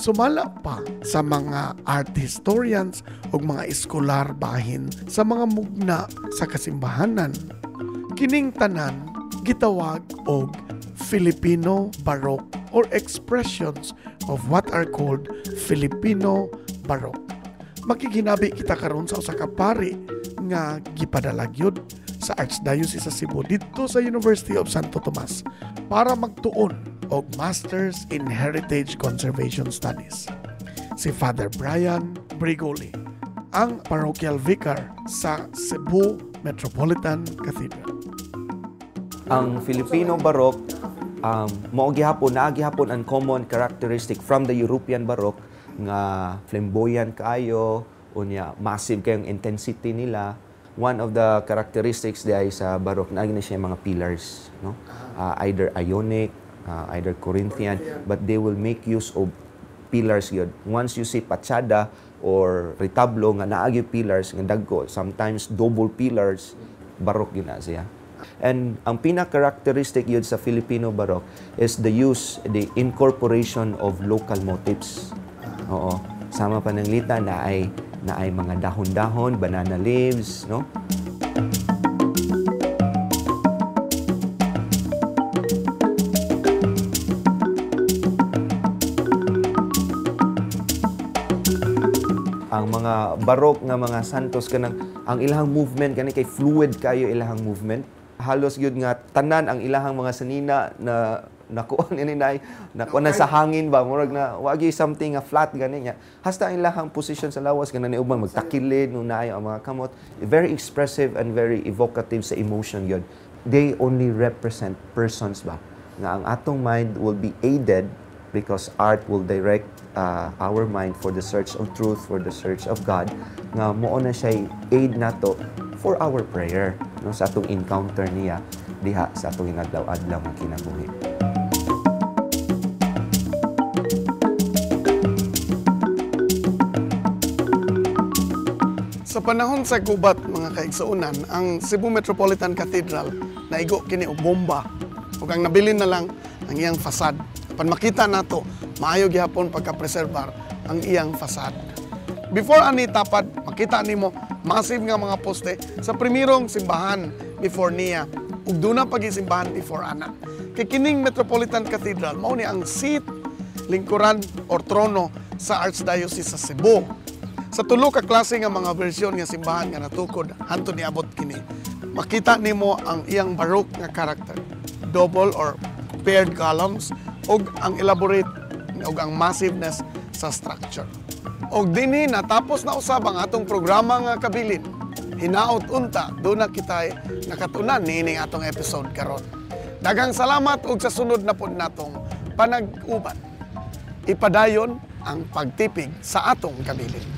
Sumala pa sa mga art historians o mga eskolar bahin sa mga mugna sa kasimbahanan. Kining tanan gitawag og Filipino Baroque or expressions of what are called Filipino Baroque. Makikinabi kita karon sa usa ka pari nga gipadalagyod sa Archdiocese sa Cebu dito sa University of Santo Tomas para magtuon og Masters in Heritage Conservation Studies. Si Father Brian Brigoli, ang parochial vicar sa Cebu Metropolitan Cathedral. Ang Filipino Baroque mao gihapon ang common characteristic from the European Baroque nga flamboyant kayo unya massive kayong intensity nila. One of the characteristics diay sa Baroque na siya mga pillars, no? Either Ionic, either Corinthian, but they will make use of pillars yun. Once you see pachada or retablo nga naagi pillars nga dagko, sometimes double pillars, Baroque yun na siya. And ang pinaka-characteristic yun sa Filipino Baroque is the incorporation of local motifs. Oo. Sama pananglita na ay mga dahon-dahon, banana leaves, no? Ang mga Baroque nga mga santos kanang ang ilahang movement kani kay fluid kayo ilahang movement. Halos gyud nga tanan ang ilahang mga sanina na nakuha na sa hangin ba murag na wagi something nga flat gani nya hasta ang ilahang position sa lawas kana ni ubang magtakilid no naayo ang mga kamot, very expressive and very evocative sa emotion yun. They only represent persons ba nga ang atong mind will be aided because art will direct our mind for the search of truth, for the search of God, nga mao na siya aid nato for our prayer no sa atong encounter niya diha sa atong inadlaw-adlaw nga kinabuhi. Sa panahon sa gubat, mga kaigsuunan, ang Cebu Metropolitan Cathedral naigo kini og bomba ug ang nabilin na lang ang iyang fasad. Pan makita nato, maayo gihapon pagka-preserbar ang iyang fasad. Before ani tapad, makita nimo massive nga mga poste sa primerong simbahan before niya ug duna pag-simbahan before ana. Kay kining Metropolitan Cathedral mao ni ang seat lingkuran or trono sa Archdiocese sa Cebu. Sa tulo ka klase nga mga bersyon nga simbahan nga natukod hantud niabot kini, makita nimo ang iyang Baroque nga character, double or paired columns ug ang elaborate ug ang massiveness sa structure. Og dinhi natapos na usab ang atong programa nga kabilin. Hinaot unta do na kita nakatunan niining atong episode karon. Daghang salamat ug sa sunod na pod natong panag-uban. Ipadayon ang pagtipig sa atong kabilin.